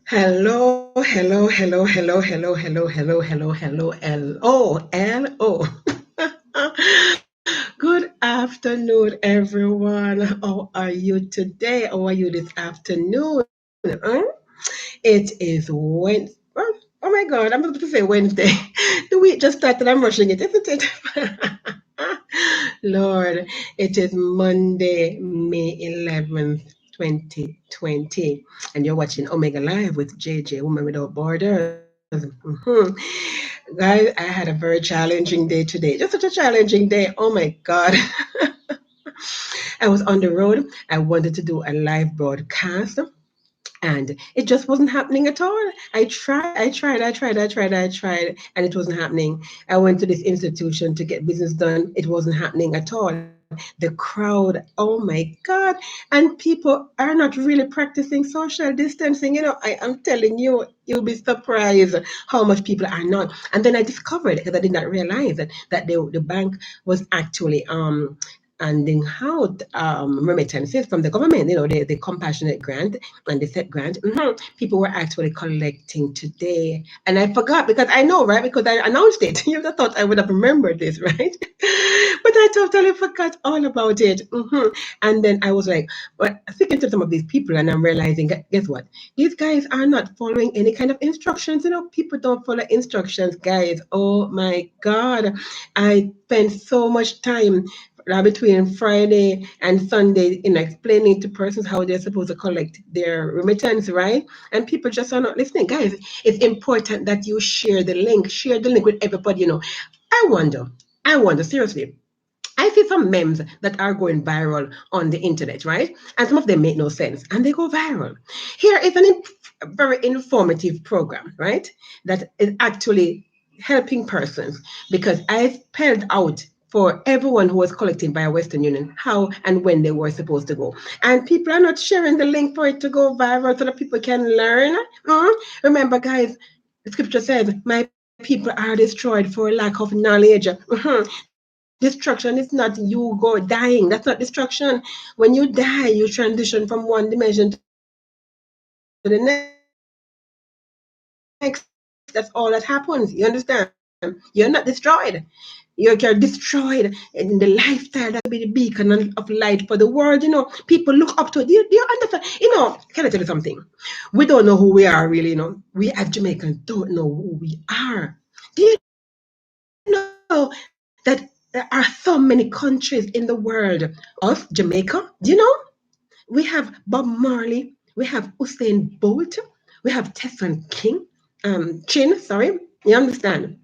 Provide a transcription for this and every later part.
Hello, hello, hello, hello, hello, hello, hello, hello, hello, hello, hello. Good afternoon, everyone. How are you today? How are you this afternoon? Huh? It is Wednesday. Oh my God, I'm about to say Wednesday. The week just started. I'm rushing it, isn't it? Lord, it is Monday, May 11th, 2020, and you're watching Omega Live with JJ, Woman Without Borders. Guys, I had a very challenging day today. Just such a challenging day. Oh my God. I was on the road. I wanted to do a live broadcast and it just wasn't happening at all. I tried, and it wasn't happening. I went to this institution to get business done. It wasn't happening at all. The crowd, oh my God. And people are not really practicing social distancing. I am telling you, you'll be surprised how much people are not. And then I discovered, because I did not realize that the bank was actually handing out remittances from the government, the compassionate grant and the set grant. People were actually collecting today. And I forgot because I know, right? Because I announced it. You would have thought I would have remembered this, right? But I totally forgot all about it. And then I was like, well, thinking to some of these people, and I'm realizing, guess what? These guys are not following any kind of instructions. People don't follow instructions, guys. Oh my God. I spent so much time between Friday and Sunday in explaining to persons how they're supposed to collect their remittance, right? And people just are not listening. Guys, it's important that you share the link with everybody. I wonder, seriously. I see some memes that are going viral on the internet, right? And some of them make no sense and they go viral. Here is a very informative program, right? That is actually helping persons because I spelled out for everyone who was collecting via Western Union how and when they were supposed to go. And people are not sharing the link for it to go viral so that people can learn. Remember, guys, the scripture says, my people are destroyed for lack of knowledge. Destruction is not you go dying. That's not destruction. When you die, you transition from one dimension to the next. That's all that happens. You understand? You're not destroyed. You're destroyed in the lifestyle that you be the beacon of light for the world. People look up to it. Do you understand? Can I tell you something? We don't know who we are really. We as Jamaicans don't know who we are. Do you know that there are so many countries in the world? Us, Jamaica, do you know? We have Bob Marley, we have Usain Bolt, we have Tesson King, Chin, sorry, you understand?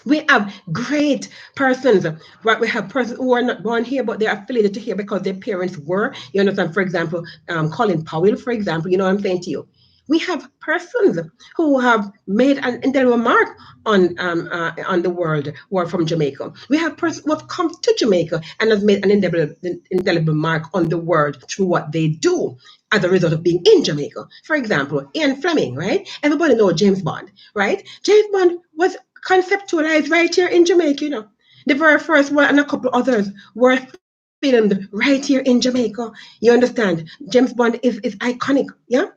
We have great persons, right? We have persons who are not born here, but they're affiliated to here because their parents were. You understand? For example, Colin Powell, for example, you know what I'm saying to you. We have persons who have made an indelible mark on the world who are from Jamaica. We have persons who have come to Jamaica and have made an indelible mark on the world through what they do as a result of being in Jamaica. For example, Ian Fleming, right? Everybody knows James Bond, right? James Bond was conceptualized right here in Jamaica, The very first one and a couple others were filmed right here in Jamaica. You understand? James Bond is iconic, yeah?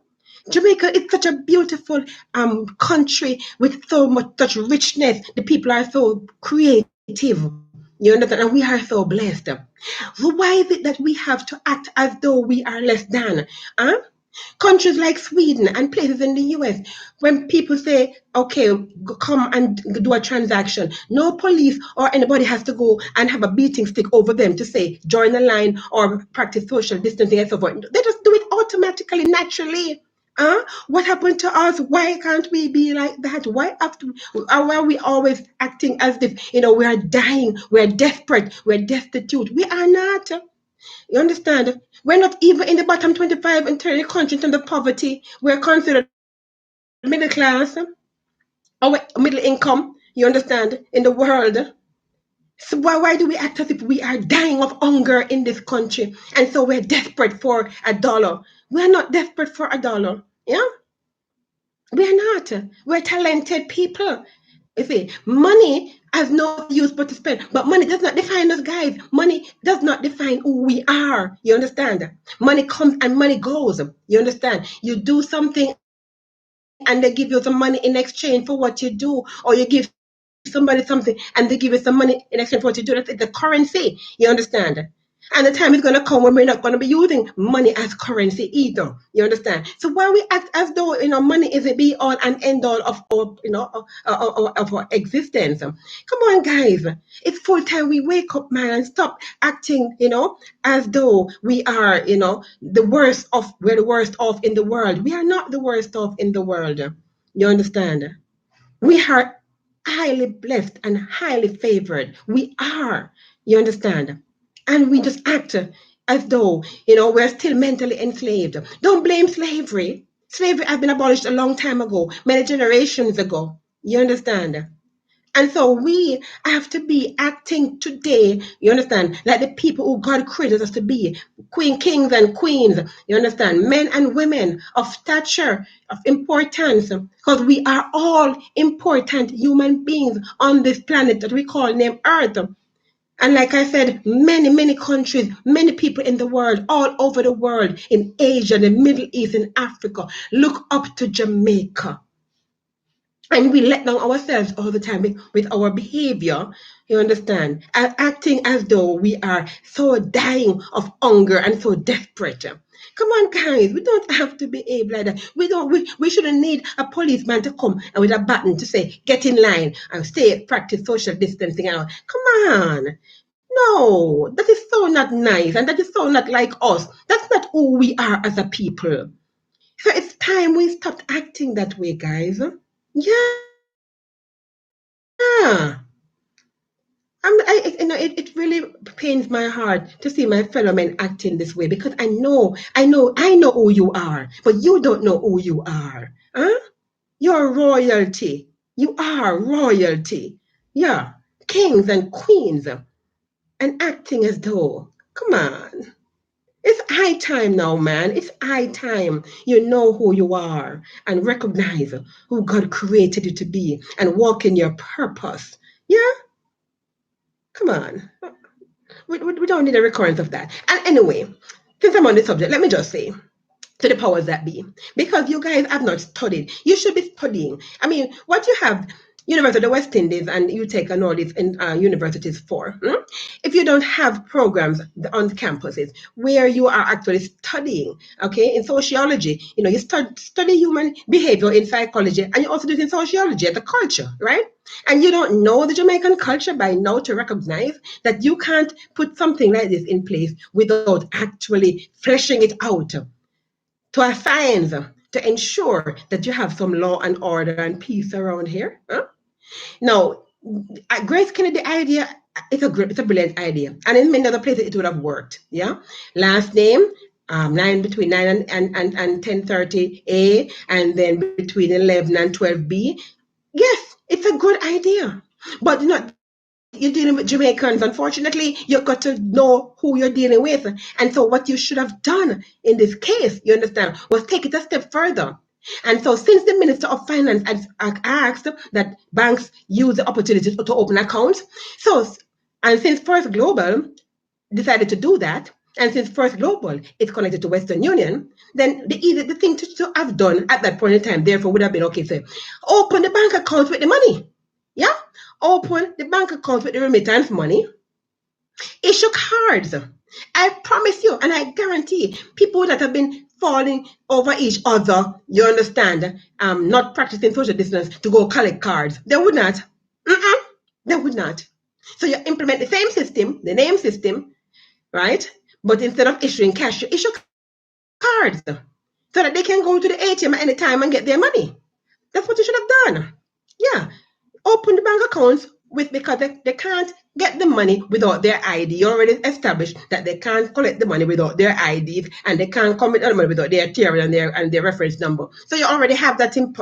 Jamaica is such a beautiful country with so much such richness. The people are so creative. You understand? And we are so blessed. So why is it that we have to act as though we are less than? Huh? Countries like Sweden and places in the US, when people say, okay, come and do a transaction, no police or anybody has to go and have a beating stick over them to say, join the line or practice social distancing and so forth. They just do it automatically, naturally. What happened to us? Why can't we be like that? Why are we always acting as if, we are dying, we're desperate, we're destitute? We are not. You understand? We're not even in the bottom 25 in terms of country in terms of poverty. We're considered middle class or middle income, you understand, in the world. So why do we act as if we are dying of hunger in this country? And so we're desperate for a dollar. We're not desperate for a dollar. Yeah? We're not. We're talented people. You see, money has no use but to spend. But money does not define us, guys. Money does not define who we are. You understand? Money comes and money goes. You understand? You do something and you get something back. and they give you some money in exchange for what you do, or you give somebody something and they give you some money in exchange for what you do. That's the currency. You understand? And the time is going to come when we're not going to be using money as currency either. You understand? So why we act as though money is a be all and end all of our of our existence? Come on, guys! It's full time we wake up, man, and stop acting as though we are the worst of we're the worst off in the world. We are not the worst off in the world. You understand? We are highly blessed and highly favored. We are. You understand? And we just act as though, we're still mentally enslaved. Don't blame slavery. Slavery has been abolished a long time ago, many generations ago. You understand? And so we have to be acting today, you understand, like the people who God created us to be. Kings and queens, you understand, men and women of stature, of importance, because we are all important human beings on this planet that we call name Earth. And like I said, many, many countries, many people in the world, all over the world, in Asia, the Middle East, in Africa, look up to Jamaica. And we let down ourselves all the time with our behavior, you understand, and acting as though we are so dying of hunger and so desperate. Come on, guys, we don't have to behave like that. We shouldn't need a policeman to come and with a button to say, get in line and stay, practice social distancing. Come on. No, that is so not nice and that is so not like us. That's not who we are as a people. So it's time we stopped acting that way, guys. Yeah. It really pains my heart to see my fellow men acting this way because I know who you are, but you don't know who you are. Huh? You're royalty. You are royalty. Yeah. Kings and queens and acting as though. Come on. It's high time now, man. It's high time you know who you are and recognize who God created you to be and walk in your purpose. Yeah? Come on. We don't need a recurrence of that. And anyway, since I'm on the subject, let me just say to the powers that be, because you guys have not studied. You should be studying. I mean, what you have University of the West Indies and you take an audit in universities for. If you don't have programs on the campuses where you are actually studying, okay, in sociology, you study human behavior in psychology, and you also do it in sociology as a culture, right? And you don't know the Jamaican culture by now to recognize that you can't put something like this in place without actually fleshing it out to a science to ensure that you have some law and order and peace around here. Huh? Now, Grace Kennedy idea, it's a brilliant idea. And in many other places it would have worked. Yeah. Last name, between 9 and 10:30 A, and then between 11 and 12 B. Yes, it's a good idea. But you're dealing with Jamaicans. Unfortunately, you've got to know who you're dealing with. And so what you should have done in this case, you understand, was take it a step further. And so since the Minister of Finance has asked that banks use the opportunity to open accounts, and since First Global decided to do that, and since First Global is connected to Western Union, then the thing to have done at that point in time, therefore, would have been, okay, so open the bank accounts with the money. Yeah? Open the bank account with the remittance money. Issue cards. I promise you, and I guarantee people that have been falling over each other, you understand, not practicing social distance to go collect cards. They would not. They would not. So you implement the same system, the name system, right? But instead of issuing cash, you issue cards so that they can go to the ATM at any time and get their money. That's what you should have done. Yeah. Open the bank accounts because they can't get the money without their ID. You already established that they can't collect the money without their IDs, and they can't commit the money without their TR and their reference number. So you already have that in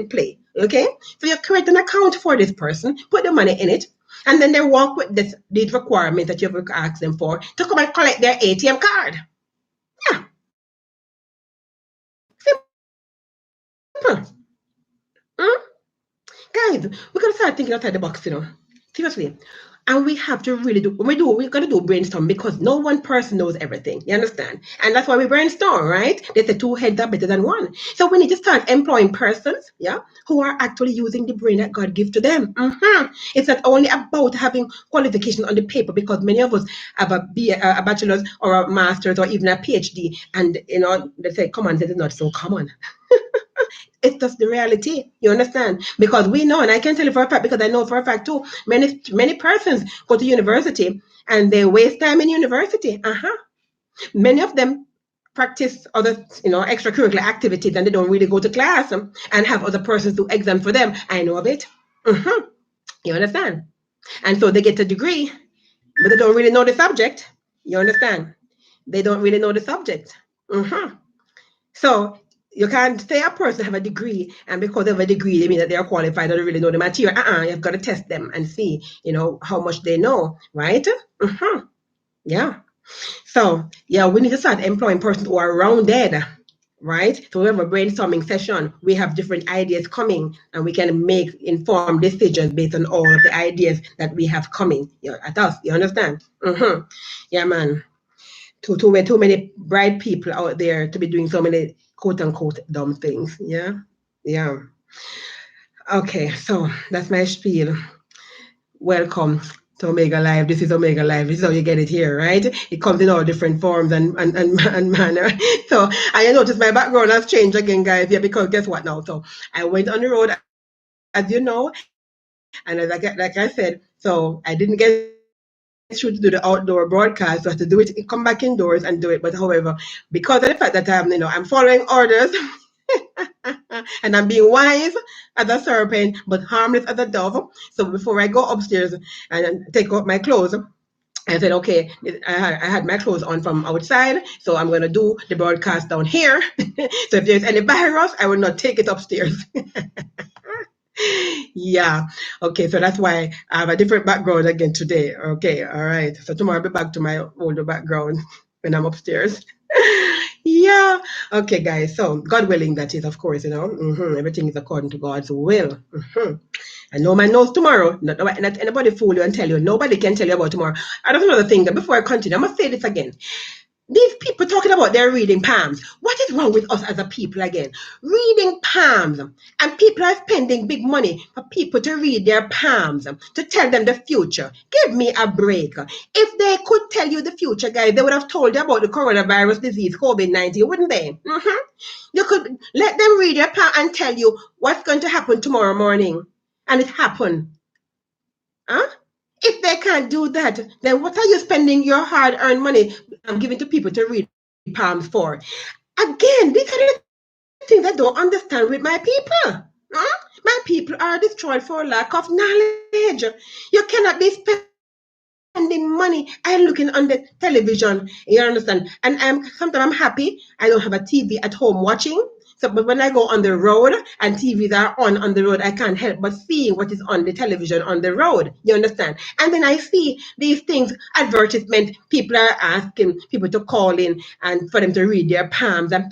play. Okay? So you create an account for this person, put the money in it, and then they walk with these requirements that you've asked them for to come and collect their ATM card. Yeah. Simple. Guys, we gotta start thinking outside the box, Seriously. And we have to really we've got to do brainstorm because no one person knows everything. You understand? And that's why we brainstorm, right? They say two heads are better than one. So we need to start employing persons, yeah, who are actually using the brain that God gives to them. It's not only about having qualification on the paper because many of us have a bachelor's or a master's or even a PhD. And, they say, come on, this is not so common. It's just the reality. You understand? Because we know, and I can tell you for a fact, because I know for a fact too, many persons go to university and they waste time in university. Many of them practice other, extracurricular activities and they don't really go to class and have other persons do exam for them. I know of it. You understand? And so they get a degree, but they don't really know the subject. You understand? They don't really know the subject. So you can't say a person have a degree and because they have a degree, they mean that they are qualified or they really know the material. You've got to test them and see, how much they know, right? Yeah. So, yeah, we need to start employing persons who are rounded, right? So we have a brainstorming session. We have different ideas coming and we can make informed decisions based on all of the ideas that we have coming at us. You understand? Yeah, man. Too many bright people out there to be doing so many quote unquote dumb things. Yeah. Okay, so that's my spiel. Welcome to Omega Live. This is Omega Live. This is how you get it here, right? It comes in all different forms and manner. So I noticed my background has changed again, guys. Yeah, because guess what now? So I went on the road, as you know, and like I said, so I didn't get through to do the outdoor broadcast, so I have to do it, come back indoors and do it. But however, because of the fact that I'm following orders and I'm being wise as a serpent, but harmless as a dove. So before I go upstairs and take off my clothes, I said, okay, I had my clothes on from outside, so I'm going to do the broadcast down here. So if there's any virus, I will not take it upstairs. Yeah. Okay, so that's why I have a different background again today. Okay, all right. So tomorrow I'll be back to my older background when I'm upstairs. Yeah. Okay, guys. So God willing, that is, of course, everything is according to God's will. And no man knows tomorrow. Not anybody fool you and tell you. Nobody can tell you about tomorrow. And that's another thing that before I continue, I must say this again. These people talking about they're reading palms. What is wrong with us as a people again? Reading palms. And people are spending big money for people to read their palms, to tell them the future. Give me a break. If they could tell you the future, guys, they would have told you about the coronavirus disease, COVID-19, wouldn't they? You could let them read your palm and tell you what's going to happen tomorrow morning. And it happened. If they can't do that, then what are you spending your hard-earned money giving to people to read palms for? Again, these are the things I don't understand with my people. My people are destroyed for lack of knowledge. You cannot be spending money and looking on the television. You understand? And sometimes I'm happy I don't have a TV at home watching. So, but when I go on the road and TVs are on the road, I can't help but seeing what is on the television on the road. You understand? And then I see these things, advertisement, people are asking people to call in and for them to read their palms. And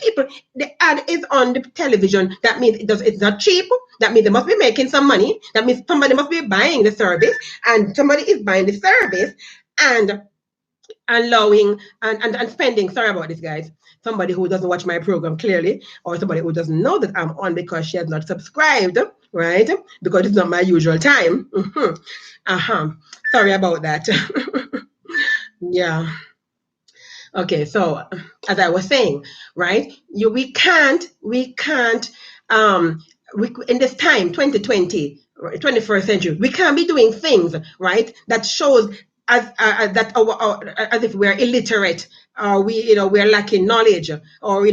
the ad is on the television. That means it's not cheap. That means they must be making some money. That means somebody must be buying the service. And somebody is buying the service and allowing and spending. Sorry about this, guys. Somebody who doesn't watch my program clearly, or somebody who doesn't know that I'm on because she has not subscribed, right? Because it's not my usual time. Sorry about that. Yeah. Okay, so as I was saying, right? We can't in this time, 2020, 21st century, we can't be doing things, right, that shows as if we're illiterate, or we're lacking knowledge, or we're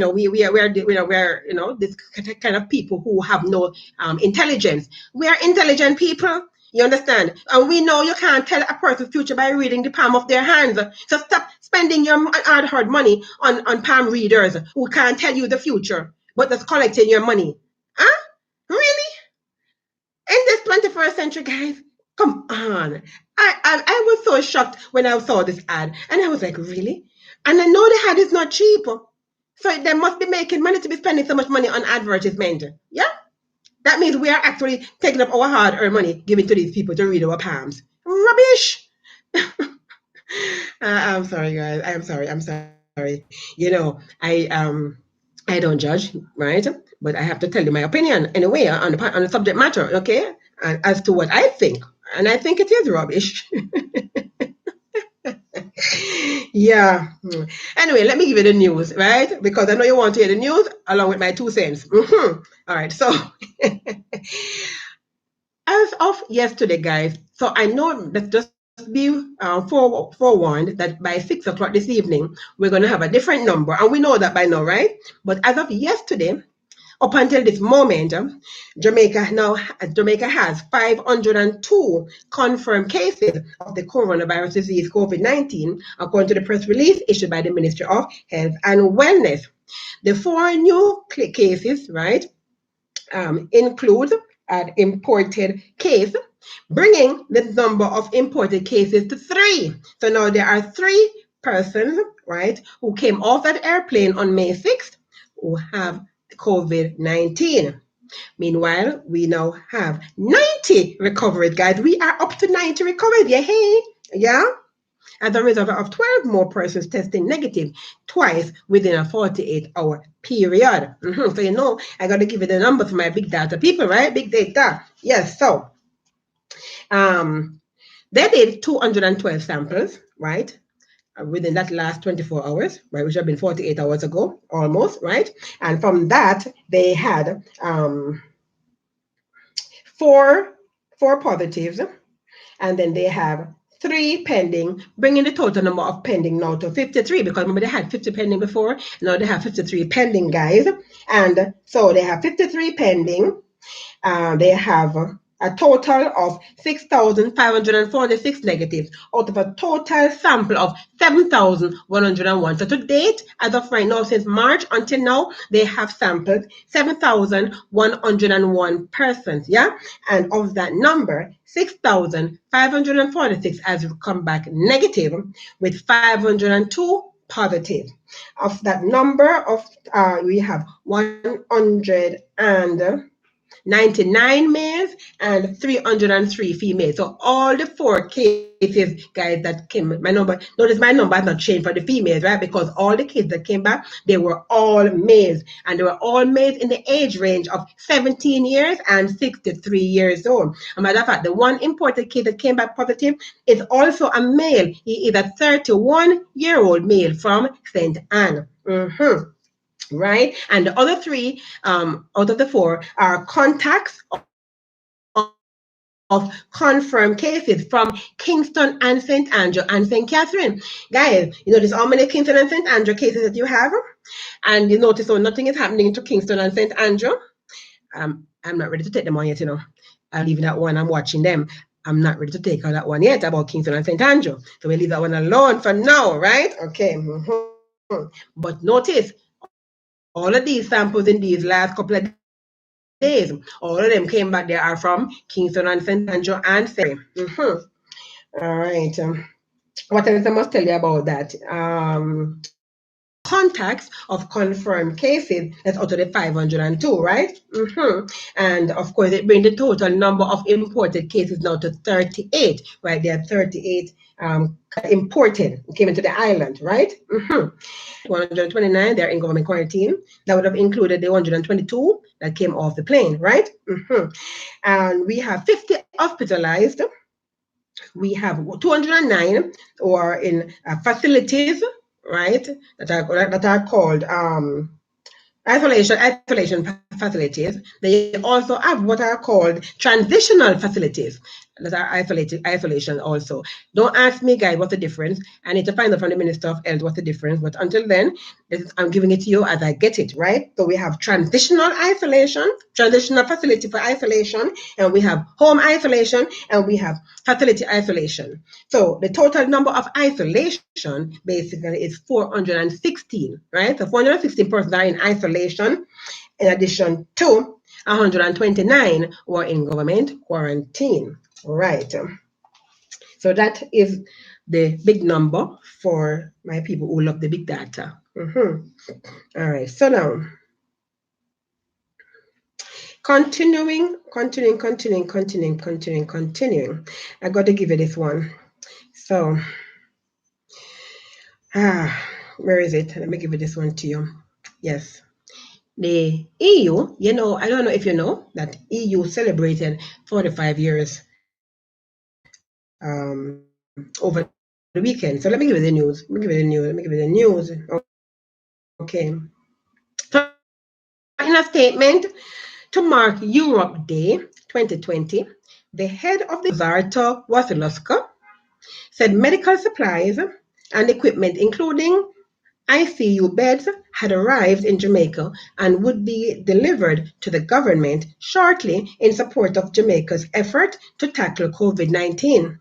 this kind of people who have no intelligence. We are intelligent people. You understand? And we know you can't tell a person's future by reading the palm of their hands. So stop spending your hard money on palm readers who can't tell you the future, but just collecting your money. Really? In this 21st century, guys? Come on. I was so shocked when I saw this ad. And I was like, really? And I know the ad is not cheap. So they must be making money to be spending so much money on advertisement. Yeah? That means we are actually taking up our hard-earned money, giving to these people to read our palms. Rubbish. I'm sorry, guys. I'm sorry. I'm sorry. You know, I don't judge, right? But I have to tell you my opinion anyway on the subject matter, okay? And as to what I think, and I think it is rubbish. Yeah. Anyway, let me give you the news, right? Because I know you want to hear the news along with my 2 cents. All right. So, as of yesterday, guys, so I know that just be forewarned that by 6 o'clock this evening, we're going to have a different number. And we know that by now, right? But as of yesterday, up until this moment, Jamaica has 502 confirmed cases of the coronavirus disease COVID-19, according to the press release issued by the Ministry of Health and Wellness. The 4 new cases, right, include an imported case, bringing the number of imported cases to 3. So now there are 3 persons, right, who came off that airplane on May 6th who have COVID-19. Meanwhile, we now have 90 recovered, guys. We are up to 90 recovered. Yeah, hey, yeah. As a result of 12 more persons testing negative twice within a 48-hour period. So, you know, I got to give you the numbers for my big data people, right? Big data. Yes, so they did 212 samples, right? Within that last 24 hours, right, which have been 48 hours ago, almost, right? And from that, they had four positives, and then they have 3 pending, bringing the total number of pending now to 53, because remember they had 50 pending before, now they have 53 pending, guys. And so they have 53 pending. They have a total of 6,546 negatives out of a total sample of 7,101. So to date, as of right now, since March until now, they have sampled 7,101 persons. Yeah, and of that number, 6,546 has come back negative, with 502 positive. Of that number of we have 199 males and 303 females. So all the 4 cases, guys, that came, my number, notice my number has not changed for the females, right? Because all the kids that came back, they were all males, and they were all males in the age range of 17 years and 63 years old. As a matter of fact, the one imported kid that came back positive is also a male. He is a 31-year-old male from St. Anne. Right? And the other 3 out of the 4 are contacts of confirmed cases from Kingston and St. Andrew and St. Catherine. Guys, you notice how many Kingston and St. Andrew cases that you have? And you notice how nothing is happening to Kingston and St. Andrew? I'm not ready to take them on yet, you know. I'm leaving that one, I'm watching them. I'm not ready to take on that one yet about Kingston and St. Andrew. So we'll leave that one alone for now, right? Okay. But notice, all of these samples in these last couple of days, all of them came back. They are from Kingston and St. Andrew and Surrey. All right. What else I must tell you about that? Contacts of confirmed cases, that's out of the 502, right? And of course, it brings the total number of imported cases now to 38, right? There are 38 imported, came into the island, right? 129, they're in government quarantine. That would have included the 122 that came off the plane, right? And we have 50 hospitalized. We have 209 who are in facilities, right? That are called isolation facilities. They also have what are called transitional facilities that are isolation also. Don't ask me, guys, what's the difference. I need to find out from the Minister of Health what's the difference. But until then, I'm giving it to you as I get it, right? So we have transitional isolation, transitional facility for isolation, and we have home isolation, and we have facility isolation. So the total number of isolation basically is 416, right? So 416 persons are in isolation, in addition to 129 who are in government quarantine, right? So that is the big number for my people who love the big data. All right, so now continuing. I got to give you this one. So, where is it? Let me give you this one to you. Yes. The EU, I don't know if you know that EU celebrated 45 years over the weekend. So let me give you the news. Okay. So in a statement to mark Europe Day 2020, the head of the Zarto Wasiluska said medical supplies and equipment, including ICU beds, had arrived in Jamaica and would be delivered to the government shortly in support of Jamaica's effort to tackle COVID-19.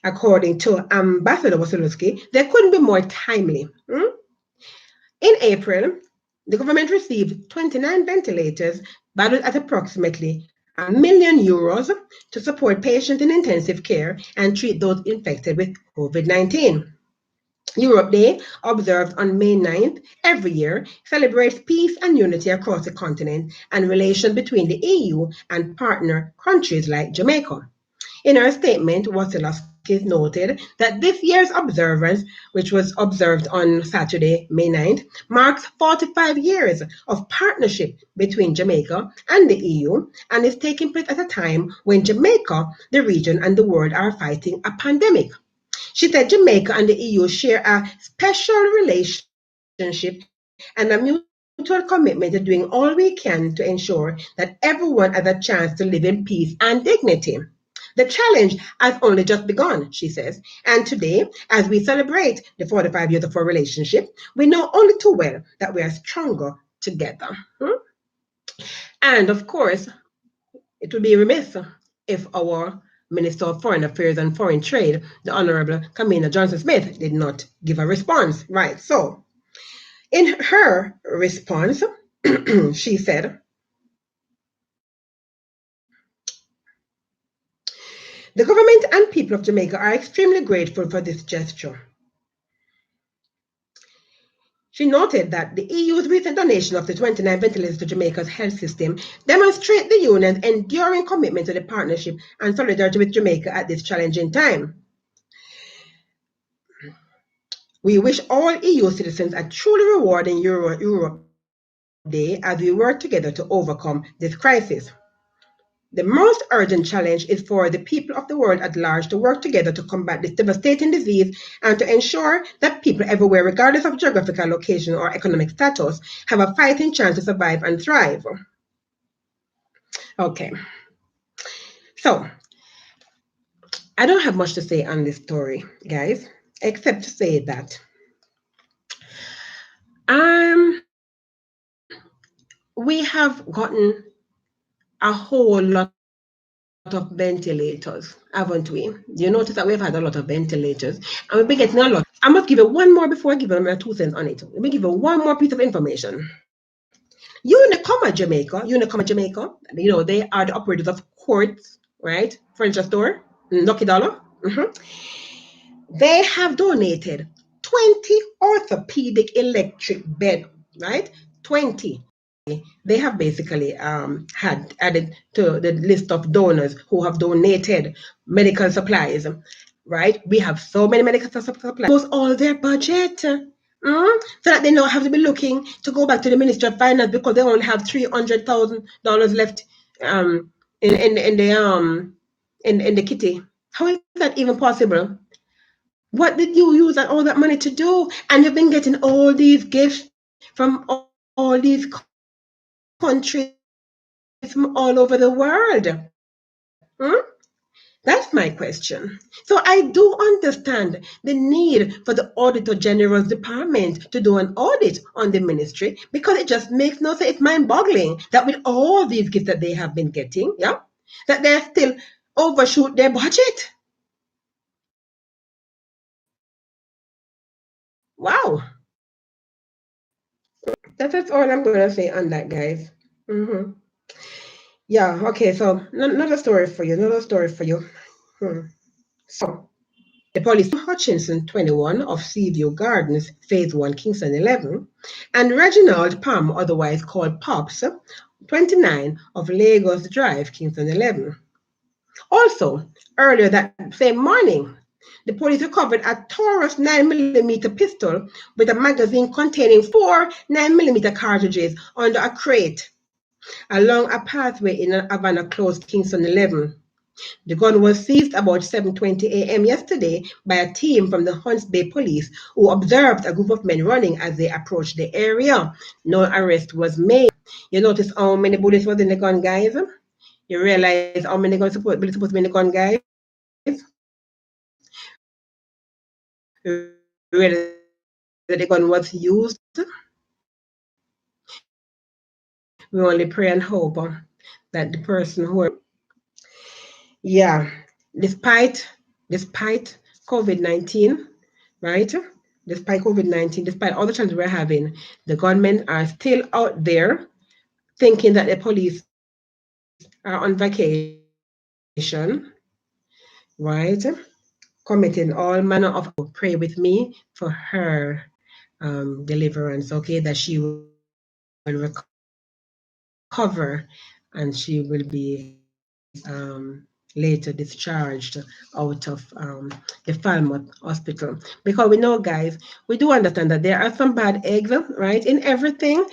According to Ambassador Wasiluski, they couldn't be more timely. In April, the government received 29 ventilators valued at approximately €1 million to support patients in intensive care and treat those infected with COVID-19. Europe Day, observed on May 9th every year, celebrates peace and unity across the continent and relations between the EU and partner countries like Jamaica. In her statement, Wasiluski noted that this year's observance, which was observed on Saturday, May 9th, marks 45 years of partnership between Jamaica and the EU and is taking place at a time when Jamaica, the region, and the world are fighting a pandemic. She said Jamaica and the EU share a special relationship and a mutual commitment to doing all we can to ensure that everyone has a chance to live in peace and dignity. The challenge has only just begun, she says, and today, as we celebrate the 45 years of our relationship, we know only too well that we are stronger together. And of course, it would be remiss if our Minister of Foreign Affairs and Foreign Trade, the Honorable Kamina Johnson-Smith, did not give a response. Right, so in her response, she said, the government and people of Jamaica are extremely grateful for this gesture. She noted that the EU's recent donation of the 29 ventilators to Jamaica's health system demonstrate the union's enduring commitment to the partnership and solidarity with Jamaica at this challenging time. We wish all EU citizens a truly rewarding Europe Day as we work together to overcome this crisis. The most urgent challenge is for the people of the world at large to work together to combat this devastating disease and to ensure that people everywhere, regardless of geographical location or economic status, have a fighting chance to survive and thrive. Okay. So, I don't have much to say on this story, guys, except to say that we have gotten a whole lot of ventilators, haven't we? You notice that we've had a lot of ventilators and we've been getting a lot. I must give you one more before I give you my 2 cents on it. Let me give you one more piece of information. Unicoma Jamaica, they are the operators of Quartz, right? Furniture store, Lucky Dollar. They have donated 20 orthopedic electric bed, right? 20. They have basically had added to the list of donors who have donated medical supplies, right? We have so many medical supplies. It goes all their budget, so that they don't have to be looking to go back to the Ministry of Finance because they only have $300,000 left in the kitty. How is that even possible? What did you use all that money to do? And you've been getting all these gifts from all these countries from all over the world. That's my question. So I do understand the need for the Auditor General's Department to do an audit on the ministry because it just makes no sense. It's mind-boggling that with all these gifts that they have been getting, that they still overshoot their budget. Wow. That's all I'm going to say on that, guys. Yeah, okay, so another story for you. So, the police Hutchinson, 21, of Seaview Gardens, Phase 1, Kingston 11, and Reginald Palm, otherwise called Pops, 29, of Lagos Drive, Kingston 11. Also, earlier that same morning, The police recovered a Taurus 9mm pistol with a magazine containing 4 9mm cartridges under a crate along a pathway in a Havana close to Kingston 11. The gun was seized about 7:20 a.m. yesterday by a team from the Hunts Bay Police who observed a group of men running as they approached the area. No arrest was made. You notice how many bullets was in the gun, guys? You realize how many guns supposed to be in the gun, guys? You realize that the gun was used. We only pray and hope that the person who, yeah, despite COVID-19, right? Despite COVID-19, despite all the challenges we're having, the government are still out there thinking that the police are on vacation, right? Committing all manner of, pray with me for her deliverance, okay, that she will recover and she will be later discharged out of the Falmouth Hospital. Because we know, guys, we do understand that there are some bad eggs, right, in everything.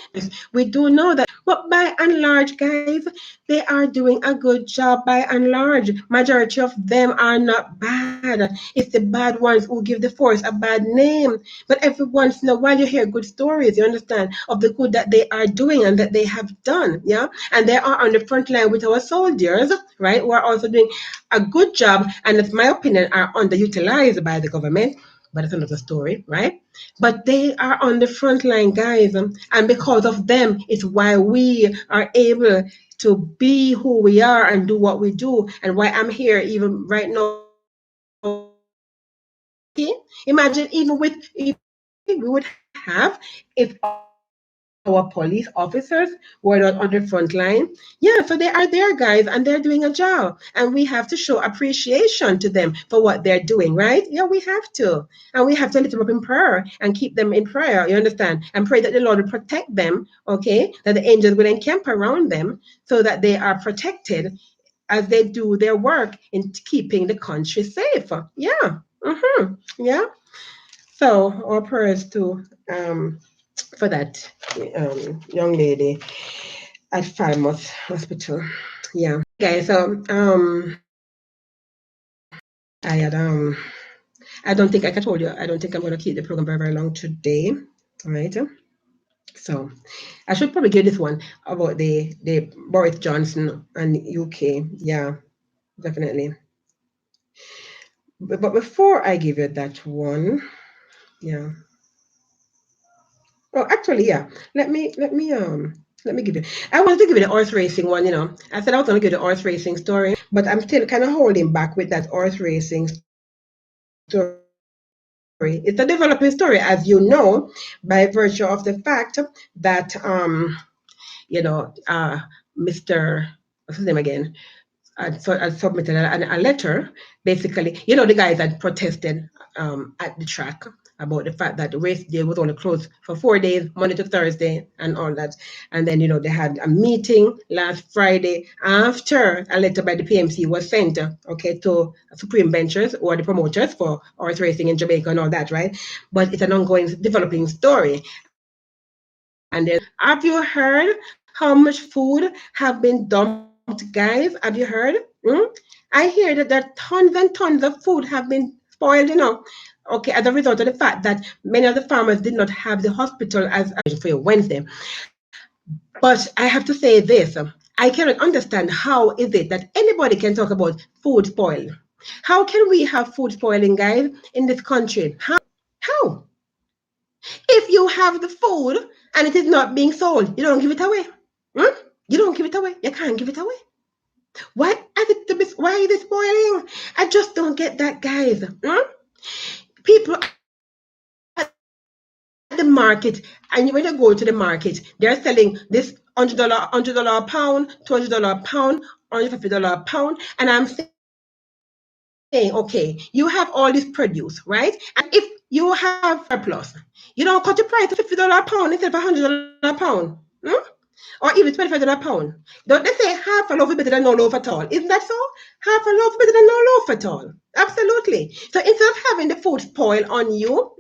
We do know that, but by and large, guys, they are doing a good job by and large. Majority of them are not bad. It's the bad ones who give the force a bad name. But every once in a while, you hear good stories, you understand, of the good that they are doing and that they have done, yeah? And they are on the front line with our soldiers, right, who are also doing a good job, and in my opinion, are underutilized by the government. But it's another story, right? But they are on the front line, guys, and because of them, it's why we are able to be who we are and do what we do, and why I'm here even right now. Imagine even with we would have if our police officers were not on the front line. Yeah, so they are there, guys, and they're doing a job. And we have to show appreciation to them for what they're doing, right? Yeah, we have to. And we have to lift them up in prayer and keep them in prayer, you understand? And pray that the Lord will protect them, okay? That the angels will encamp around them so that they are protected as they do their work in keeping the country safe. Yeah. Yeah. So our prayers to for that young lady at Falmouth Hospital. Yeah, guys. So I had I don't think, like I told you, I don't think I'm going to keep the program very, very long today. All right. So I should probably give this one about the Boris Johnson and UK. Yeah, definitely. But before I give you that one, yeah. Oh, actually, yeah. Let me give you. I wanted to give you the horse racing one. I said I was going to give you the horse racing story, but I'm still kind of holding back with that horse racing story. It's a developing story, as you know, by virtue of the fact that Mr. What's his name again? I submitted a letter, basically. The guys had protested at the track about the fact that the race day was only closed for 4 days, Monday to Thursday, and all that. And then, they had a meeting last Friday after a letter by the PMC was sent, okay, to Supreme Benchers or the promoters for horse racing in Jamaica and all that, right? But it's an ongoing, developing story. And then, have you heard how much food have been dumped, guys? Have you heard? I hear that there are tons and tons of food have been spoiled, okay, as a result of the fact that many of the farmers did not have the hospital as for your Wednesday. But I have to say this, I cannot understand how is it that anybody can talk about food spoil. How can we have food spoiling, guys, in this country? How? If you have the food and it is not being sold, you don't give it away. You don't give it away. You can't give it away. Why is it spoiling? I just don't get that, guys. People at the market, and when you go to the market, they're selling this $100 a pound, $200 a pound, $150 a pound, and I'm saying, okay, you have all this produce, right? And if you have surplus, you don't cut the price to $50 a pound instead of $100 a pound. or even 25 a pound. Don't they say half a loaf is better than no loaf at all? Isn't that so? Half a loaf is better than no loaf at all. Absolutely. So instead of having the food spoil on you,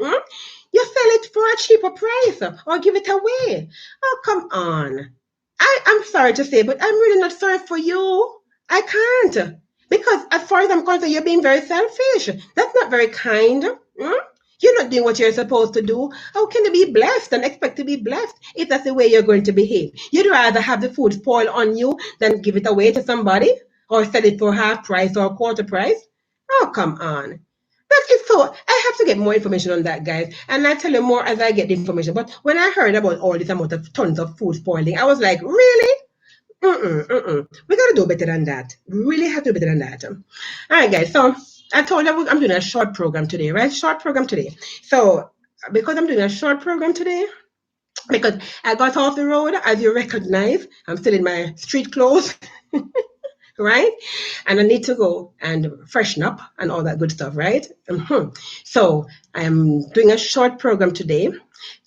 you sell it for a cheaper price or give it away. Oh, come on. I'm sorry to say, but I'm really not sorry for you. I can't. Because as far as I'm concerned, you're being very selfish. That's not very kind. You're not doing what you're supposed to do. How can you be blessed and expect to be blessed if that's the way you're going to behave? You'd rather have the food spoil on you than give it away to somebody or sell it for half price or quarter price. Oh, come on. That is so. I have to get more information on that, guys. And I'll tell you more as I get the information. But when I heard about all this amount of tons of food spoiling, I was like, really? We got to do better than that. We really have to do better than that. All right, guys. So I told you I'm doing a short program today, right? Short program today. So because I'm doing a short program today, because I got off the road, as you recognize, I'm still in my street clothes. Right? And I need to go and freshen up and all that good stuff, right? So I'm doing a short program today.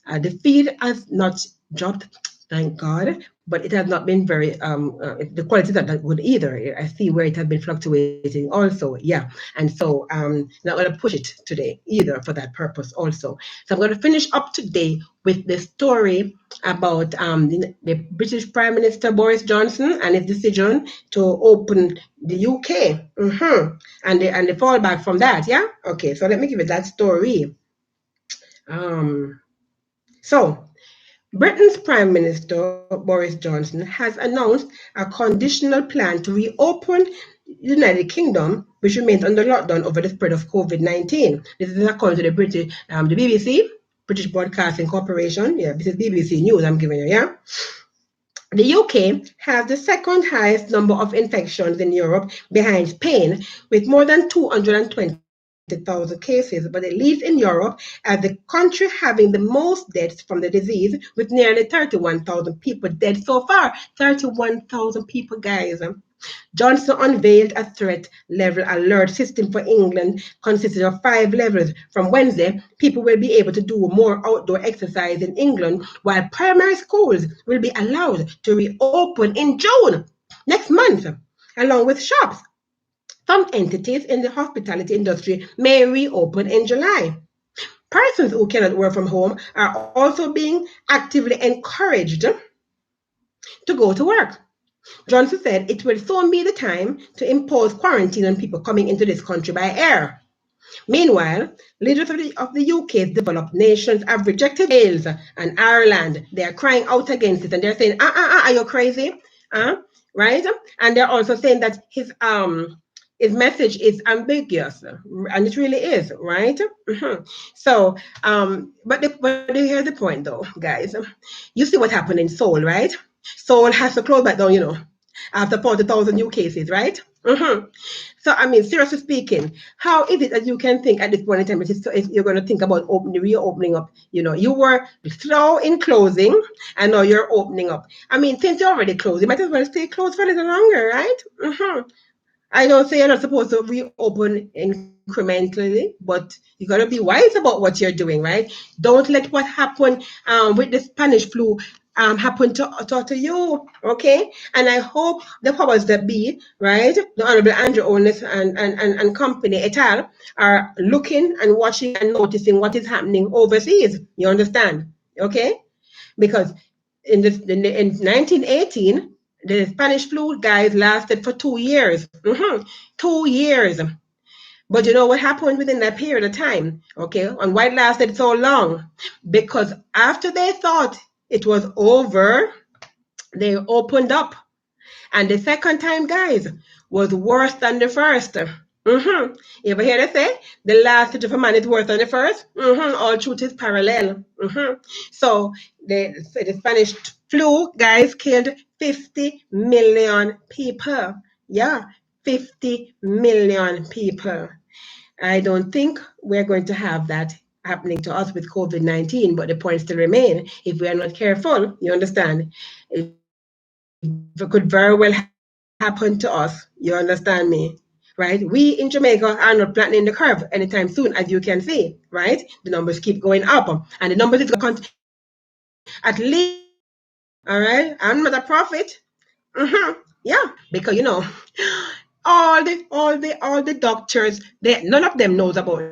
The feed has not dropped, thank God, but it has not been very, the quality is not that good either. I see where it has been fluctuating also, yeah. And so I'm not going to push it today either for that purpose also. So I'm going to finish up today with the story about the British Prime Minister Boris Johnson and his decision to open the UK and the fallback from that, yeah? Okay, so let me give you that story. So Britain's Prime Minister Boris Johnson has announced a conditional plan to reopen the United Kingdom, which remains under lockdown over the spread of COVID-19. This is according to the the BBC, British Broadcasting Corporation. Yeah, this is BBC News I'm giving you, yeah? The UK has the second highest number of infections in Europe behind Spain, with more than 220,000 cases, but it leads in Europe as the country having the most deaths from the disease, with nearly 31,000 people dead so far. 31,000 people, guys. Johnson unveiled a threat level alert system for England consisting of 5 levels. From Wednesday, people will be able to do more outdoor exercise in England, while primary schools will be allowed to reopen in June next month, along with shops. Some entities in the hospitality industry may reopen in July. Persons who cannot work from home are also being actively encouraged to go to work. Johnson said it will soon be the time to impose quarantine on people coming into this country by air. Meanwhile, leaders of the UK's developed nations have rejected Wales and Ireland. They are crying out against it, and they're saying, are you crazy? Right? And they're also saying that his message is ambiguous, and it really is, right? So, but here's the point, though, guys. You see what happened in Seoul, right? Seoul has to close back down, after 40,000 new cases, right? So, I mean, seriously speaking, how is it that you can think at this point in time, if you're going to think about reopening up? You were slow in closing, and now you're opening up. I mean, since you're already closed, you might as well stay closed for a little longer, right? I don't say you're not supposed to reopen incrementally, but you got to be wise about what you're doing, right? Don't let what happened with the Spanish flu happen to you, okay? And I hope the powers that be, right, the Honorable Andrew Onis and company et al. Are looking and watching and noticing what is happening overseas. You understand, okay? Because in 1918, the Spanish flu, guys, lasted for 2 years. 2 years. But you know what happened within that period of time? Okay, and why it lasted so long? Because after they thought it was over, they opened up. And the second time, guys, was worse than the first. You ever hear they say the last stage of a man is worse than the first? All truth is parallel. So the Spanish flu, guys, killed 50 million people. Yeah, 50 million people. I don't think we're going to have that happening to us with COVID-19, but the point still remain. If we are not careful, you understand, it could very well happen to us. You understand me? Right? We in Jamaica are not flattening the curve anytime soon, as you can see, right? The numbers keep going up, and the numbers is going to at least All right, I'm not a prophet. Yeah, because all the doctors, none of them knows about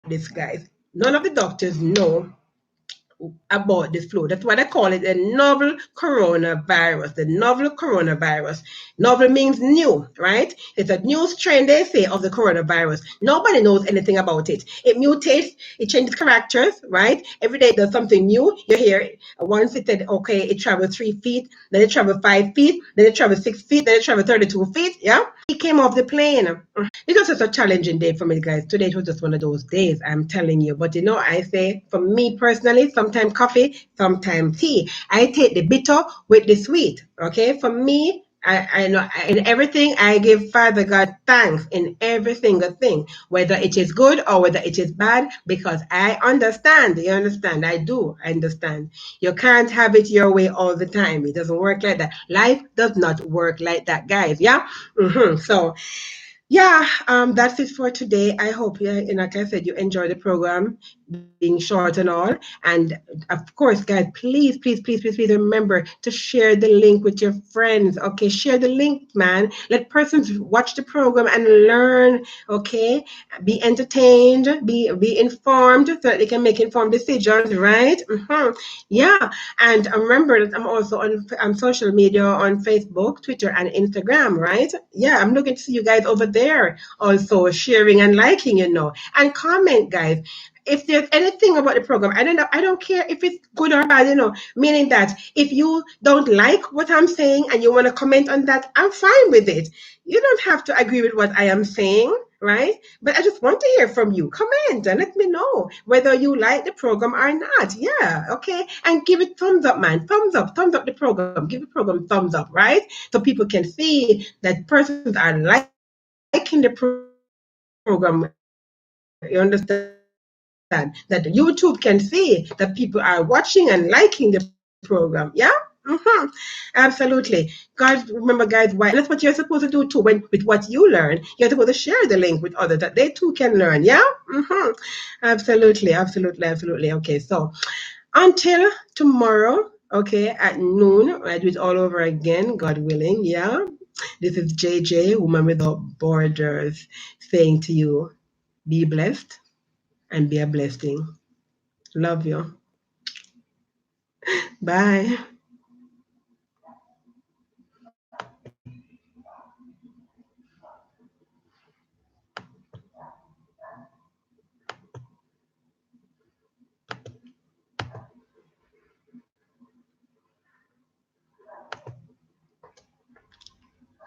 this, guys. None of the doctors know about this flu. That's why they call it a novel coronavirus. The novel coronavirus. Novel means new, right? It's a new strain, they say, of the coronavirus. Nobody knows anything about it. It mutates, it changes characters, right? Every day there's something new. You hear once it said, okay, it travels 3 feet, then it travels 5 feet, then it travels 6 feet, then it travels 32 feet. Yeah. He came off the plane. It was just a challenging day for me, guys. Today it was just one of those days, I'm telling you. But I say, for me personally, sometimes coffee, sometimes tea. I take the bitter with the sweet. Okay, for me, I know in everything I give Father God thanks in every single thing, whether it is good or whether it is bad, because I understand. You understand? I do understand. You can't have it your way all the time. It doesn't work like that. Life does not work like that, guys. Yeah. So yeah, that's it for today. I hope, yeah, and like I said, you enjoy the program, being short and all. And of course, guys, please, please, please, please, please remember to share the link with your friends. Okay, share the link, man. Let persons watch the program and learn. Okay, be entertained, be informed, so that they can make informed decisions. Right? Yeah, and remember that I'm also on social media on Facebook, Twitter, and Instagram, right? Yeah, I'm looking to see you guys over there also sharing and liking, and comment, guys. If there's anything about the program, I don't care if it's good or bad, meaning that if you don't like what I'm saying and you want to comment on that, I'm fine with it. You don't have to agree with what I am saying, right? But I just want to hear from you. Comment and let me know whether you like the program or not. Yeah, okay. And give it thumbs up, man. Thumbs up the program. Give the program thumbs up, right? So people can see that persons are liking the program. You understand? That YouTube can see that people are watching and liking the program. Yeah. Absolutely. Guys, remember, guys, why? That's what you're supposed to do too. When with what you learn, you're supposed to share the link with others that they too can learn. Yeah. Absolutely, absolutely, absolutely. Okay, so until tomorrow, okay, at noon, I do it all over again, God willing. Yeah. This is JJ, Woman Without Borders, saying to you, be blessed and be a blessing. Love you. Bye.